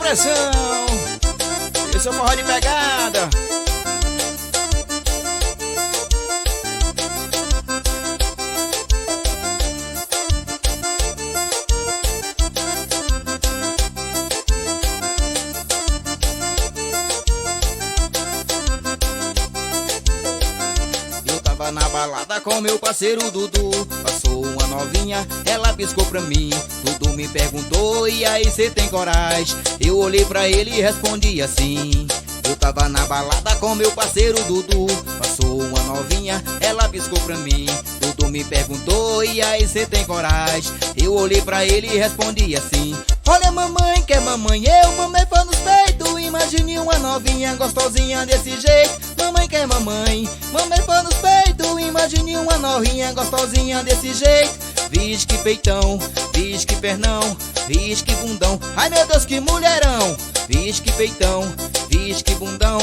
pressão. Esse é o forró de pegada. Eu tava na balada com meu parceiro Dudu. Passou uma novinha, ela piscou pra mim. Dudu me perguntou, e aí cê tem coragem? Eu olhei pra ele e respondi assim. Eu tava na balada com meu parceiro Dudu. Passou uma novinha, ela piscou pra mim. Dudu me perguntou, e aí cê tem coragem? Eu olhei pra ele e respondi assim. Olha mamãe, que é mamãe, eu mamei pão nos peitos. Imagine uma novinha gostosinha desse jeito. Mamãe que é mamãe, mamei pão nos peitos. Imagine uma novinha gostosinha desse jeito. Vixe que peitão, vixe que pernão, vixe que bundão. Ai meu Deus que mulherão. Vixe que peitão, vixe que bundão,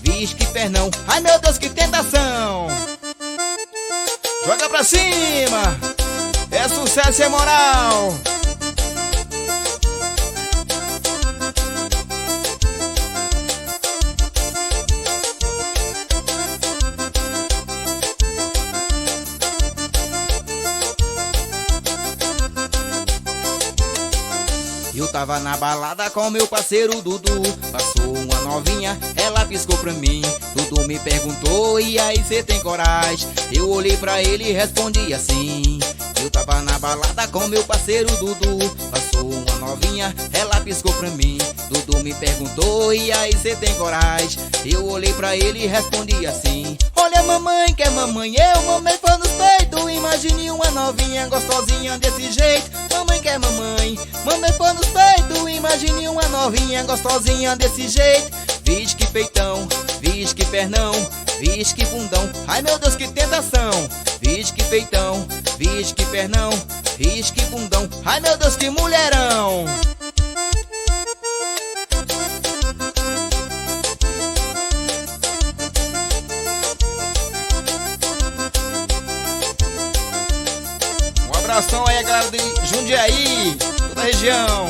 vixe que pernão. Ai meu Deus que tentação. Joga pra cima. É sucesso e é moral. Eu tava na balada com meu parceiro Dudu. Passou uma novinha, ela piscou pra mim. Dudu me perguntou, e aí cê tem coragem? Eu olhei pra ele e respondi assim. Eu tava na balada com meu parceiro Dudu. Passou uma novinha, ela piscou pra mim. Dudu me perguntou, e aí cê tem coragem? Eu olhei pra ele e respondi assim. Olha mamãe, que é mamãe, eu mamei pão nos peitos. Imagine uma novinha gostosinha desse jeito. Mamãe que é mamãe, mamei pão nos peitos. Imagine uma novinha gostosinha desse jeito. Vixe que peitão, vixe que pernão, vixe que bundão. Ai meu Deus que tentação. Vixe que peitão, vixe que pernão, vixe que bundão. Ai meu Deus que mulherão. Um abração aí a galera de Jundiaí, toda a região.